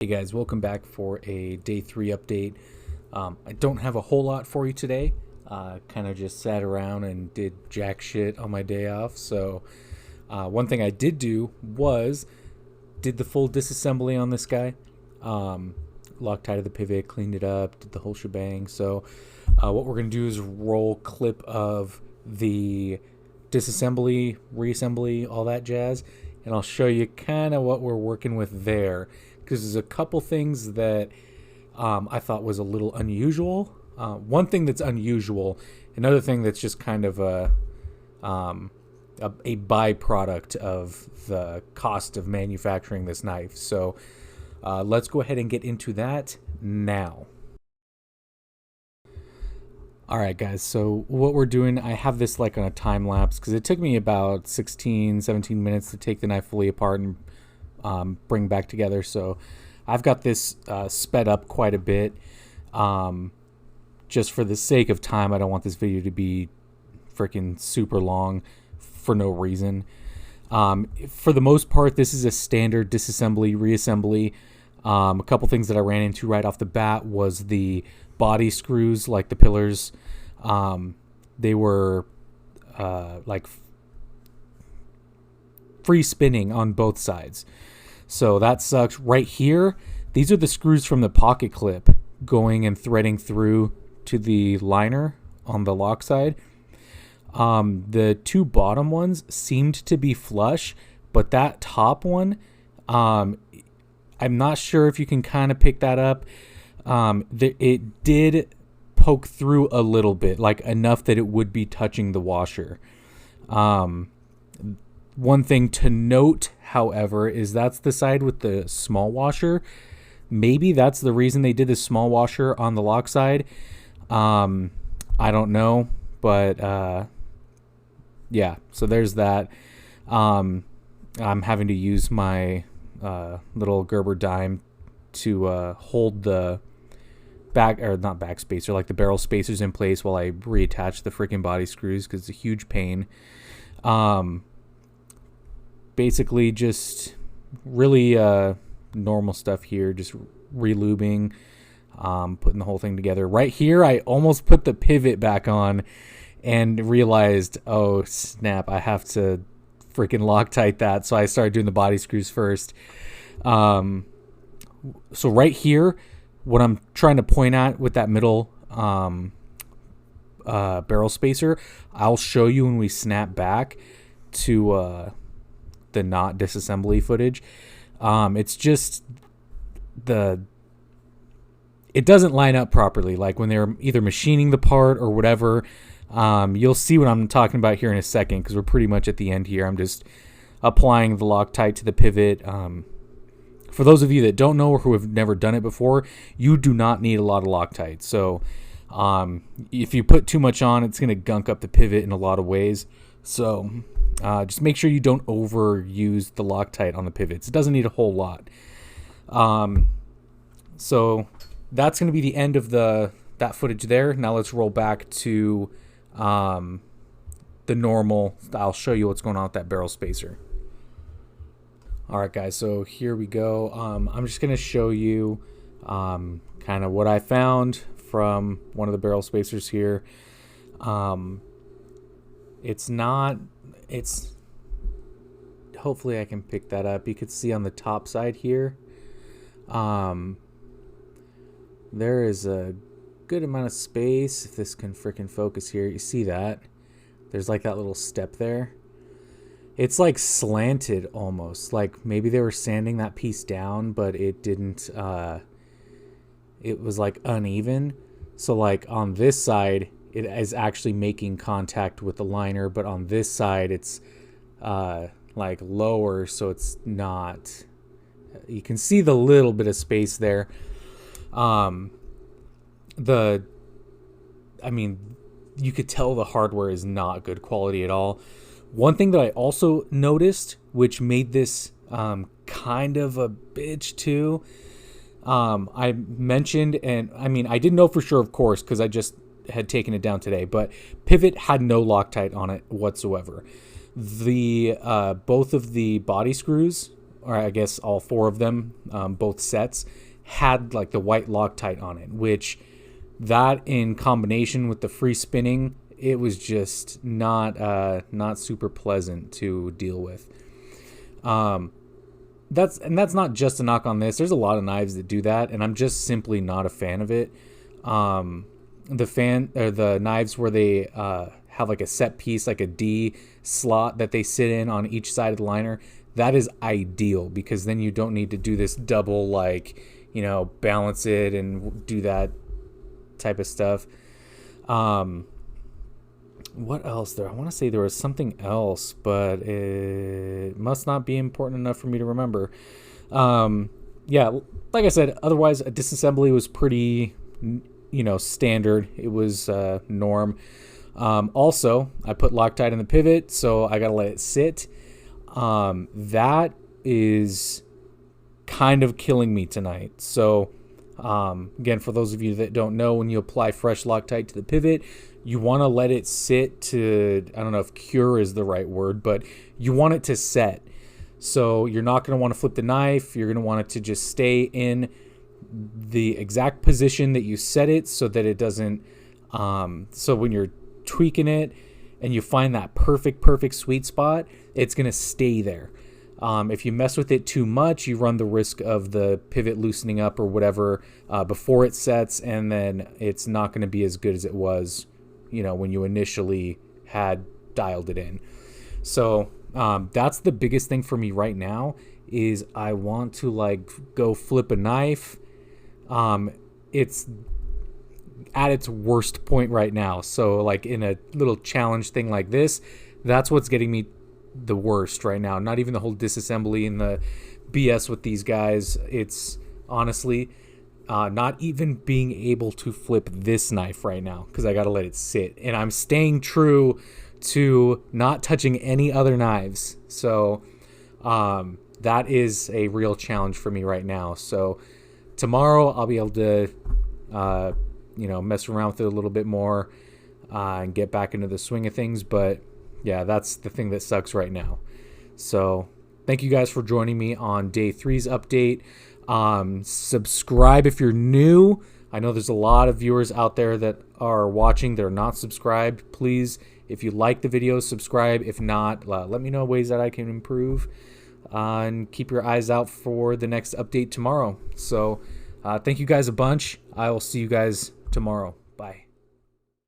Hey guys, welcome back for a day 3 update. I don't have a whole lot for you today. Kind of just sat around and did jack shit on my day off. So one thing I did do was did the full disassembly on this guy. Loctited the pivot, cleaned it up, did the whole shebang. So what we're going to do is roll clip of the disassembly, reassembly, all that jazz. And I'll show you kind of what we're working with there, because there's a couple things that I thought was a little unusual. One thing that's unusual, another thing that's just kind of a byproduct of the cost of manufacturing this knife. So let's go ahead and get into that now. All right, guys, so what we're doing, I have this like on a time lapse because it took me about 17 minutes to take the knife fully apart and bring back together. So I've got this sped up quite a bit. Just for the sake of time, I don't want this video to be freaking super long for no reason. For the most part, this is a standard disassembly, reassembly. A couple things that I ran into right off the bat was the body screws, like the pillars. They were like free spinning on both sides. So that sucks. Right here, these are the screws from the pocket clip going and threading through to the liner on the lock side. The two bottom ones seemed to be flush, but that top one, I'm not sure if you can kind of pick that up. It did poke through a little bit, like enough that it would be touching the washer. One thing to note, however, is that's the side with the small washer. Maybe that's the reason they did the small washer on the lock side. I don't know, but yeah, so there's that. I'm having to use my little Gerber dime to hold the not back spacer, like the barrel spacers in place while I reattach the freaking body screws, because it's a huge pain. Basically just really normal stuff here, just relubing, putting the whole thing together. Right here, I almost put the pivot back on and realized, oh snap, I have to freaking Loctite that. So I started doing the body screws first. So right here, what I'm trying to point at with that middle barrel spacer, I'll show you when we snap back to the not disassembly footage. It's just it doesn't line up properly, like when they're either machining the part or whatever. You'll see what I'm talking about here in a second, because we're pretty much at the end here. I'm just applying the Loctite to the pivot. For those of you that don't know or who have never done it before, you do not need a lot of Loctite. So if you put too much on, it's going to gunk up the pivot in a lot of ways. So just make sure you don't overuse the Loctite on the pivots. It doesn't need a whole lot. So that's going to be the end of that footage there. Now let's roll back to the normal. I'll show you what's going on with that barrel spacer. All right, guys, so here we go. I'm just going to show you kind of what I found from one of the barrel spacers here. Hopefully I can pick that up. You could see on the top side here, there is a good amount of space. If this can freaking focus here, you see that? There's like that little step there. It's like slanted almost, like maybe they were sanding that piece down, but it didn't, it was like uneven. So like on this side, it is actually making contact with the liner, but on this side, it's like lower, so it's not. You can see the little bit of space there. I mean, you could tell the hardware is not good quality at all. One thing that I also noticed, which made this kind of a bitch too, I mentioned, and I mean, I didn't know for sure, of course, because I just had taken it down today, but pivot had no Loctite on it whatsoever. The both of the body screws or I guess all 4 of them, both sets, had like the white Loctite on it, which that in combination with the free spinning, it was just not super pleasant to deal with. That's not just a knock on this. There's a lot of knives that do that, and I'm just simply not a fan of it. The knives where they have like a set piece, like a D slot that they sit in on each side of the liner, that is ideal, because then you don't need to do this double, like, balance it and do that type of stuff. What else there? I want to say there was something else, but it must not be important enough for me to remember. Yeah, like I said, otherwise a disassembly was pretty, standard. It was norm. Also, I put Loctite in the pivot, so I got to let it sit. That is kind of killing me tonight. So, again, for those of you that don't know, when you apply fresh Loctite to the pivot, you want to let it sit to, I don't know if cure is the right word, but you want it to set. So you're not going to want to flip the knife. You're going to want it to just stay in the exact position that you set it, so that it doesn't, so when you're tweaking it and you find that perfect sweet spot, it's going to stay there. If you mess with it too much, you run the risk of the pivot loosening up or whatever before it sets, and then it's not going to be as good as it was, when you initially had dialed it in. So that's the biggest thing for me right now, is I want to go flip a knife. It's at its worst point right now. So in a little challenge thing like this, that's what's getting me the worst right now. Not even the whole disassembly and the BS with these guys. It's honestly not even being able to flip this knife right now, because I got to let it sit. And I'm staying true to not touching any other knives. So that is a real challenge for me right now. So tomorrow I'll be able to mess around with it a little bit more and get back into the swing of things. But yeah, that's the thing that sucks right now. So thank you guys for joining me on day 3's update. Subscribe if you're new. I know there's a lot of viewers out there that are watching that are not subscribed. Please, if you like the video, subscribe. If not, let me know ways that I can improve. And keep your eyes out for the next update tomorrow. So thank you guys a bunch. I will see you guys tomorrow. Bye.